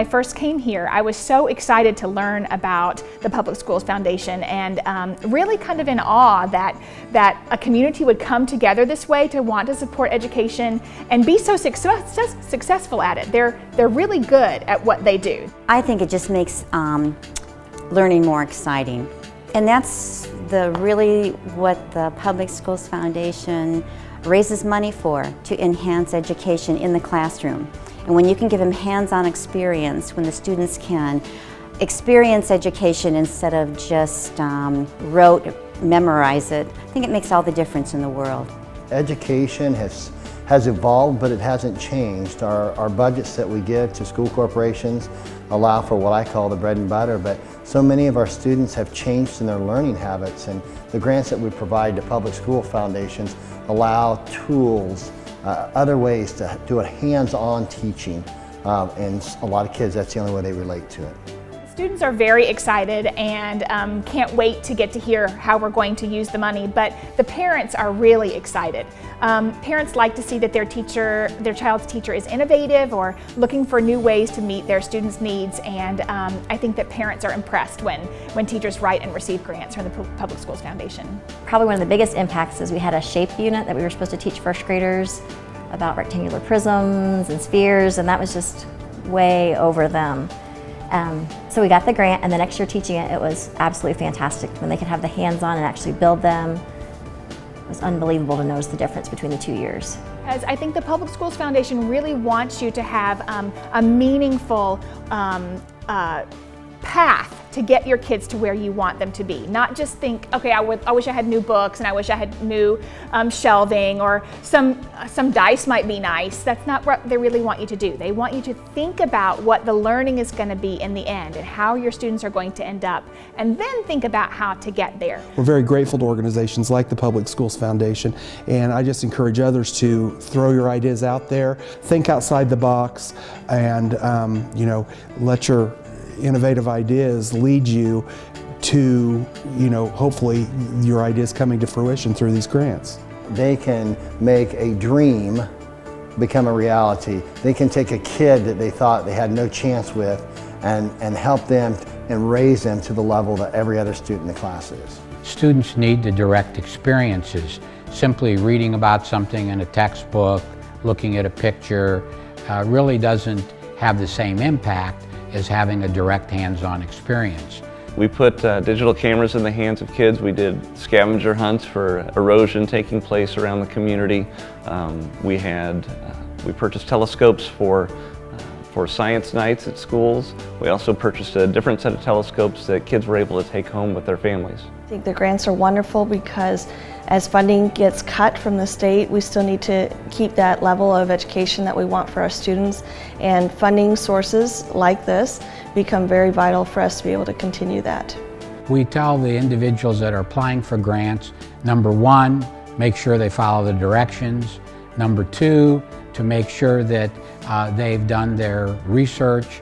I first came here, I was so excited to learn about the Public Schools Foundation, and really kind of in awe that a community would come together this way to want to support education and be so successful at it. They're really good at what they do. I think it just makes learning more exciting. And that's really what the Public Schools Foundation raises money for, to enhance education in the classroom. And when you can give them hands-on experience, when the students can experience education instead of just memorize it, I think it makes all the difference in the world. Education has evolved, but it hasn't changed. Our budgets that we give to school corporations allow for what I call the bread and butter, but so many of our students have changed in their learning habits, and the grants that we provide to public school foundations allow tools, other ways to do a hands-on teaching, and a lot of kids, that's the only way they relate to it. Students are very excited and can't wait to get to hear how we're going to use the money, but the parents are really excited. Parents like to see that their child's teacher is innovative or looking for new ways to meet their students' needs, and I think that parents are impressed when teachers write and receive grants from the Public Schools Foundation. Probably one of the biggest impacts is we had a shape unit that we were supposed to teach first graders about rectangular prisms and spheres, and that was just way over them. So we got the grant, and the next year teaching it, it was absolutely fantastic. When they could have the hands-on and actually build them, it was unbelievable to notice the difference between the 2 years. As I think the Public Schools Foundation really wants you to have a meaningful path to get your kids to where you want them to be. Not just think, okay, I wish I had new books and I wish I had new shelving, or some dice might be nice. That's not what they really want you to do. They want you to think about what the learning is going to be in the end and how your students are going to end up, and then think about how to get there. We're very grateful to organizations like the Public Schools Foundation, and I just encourage others to throw your ideas out there, think outside the box, and let your innovative ideas lead you to, hopefully your ideas coming to fruition through these grants. They can make a dream become a reality. They can take a kid that they thought they had no chance with and help them and raise them to the level that every other student in the class is. Students need the direct experiences. Simply reading about something in a textbook, looking at a picture, really doesn't have the same impact as having a direct hands-on experience. We put digital cameras in the hands of kids. We did scavenger hunts for erosion taking place around the community. We purchased telescopes for science nights at schools. We also purchased a different set of telescopes that kids were able to take home with their families. I think the grants are wonderful because as funding gets cut from the state, we still need to keep that level of education that we want for our students, and funding sources like this become very vital for us to be able to continue that. We tell the individuals that are applying for grants, number one, make sure they follow the directions. Number two, to make sure that they've done their research.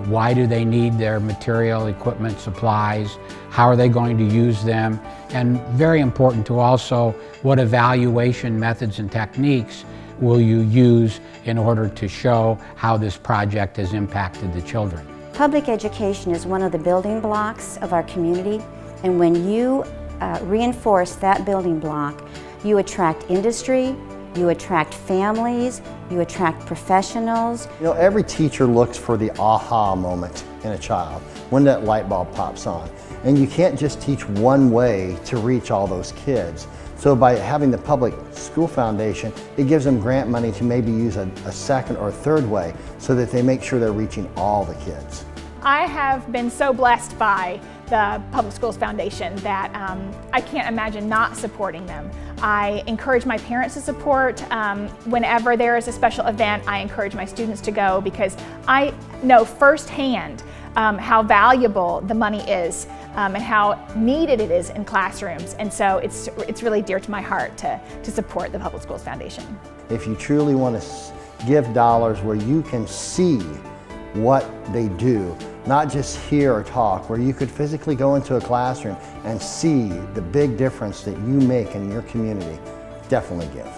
Why do they need their material, equipment, supplies? How are they going to use them? And very important to also, what evaluation methods and techniques will you use in order to show how this project has impacted the children? Public education is one of the building blocks of our community, and when you reinforce that building block, you attract industry, you attract families, you attract professionals. Every teacher looks for the aha moment in a child, when that light bulb pops on. And you can't just teach one way to reach all those kids. So by having the Public School Foundation, it gives them grant money to maybe use a second or third way so that they make sure they're reaching all the kids. I have been so blessed by the Public Schools Foundation that I can't imagine not supporting them. I encourage my parents to support. Whenever there is a special event, I encourage my students to go, because I know firsthand how valuable the money is and how needed it is in classrooms. And so it's really dear to my heart to support the Public Schools Foundation. If you truly want to give dollars where you can see what they do, not just hear or talk, where you could physically go into a classroom and see the big difference that you make in your community, definitely give.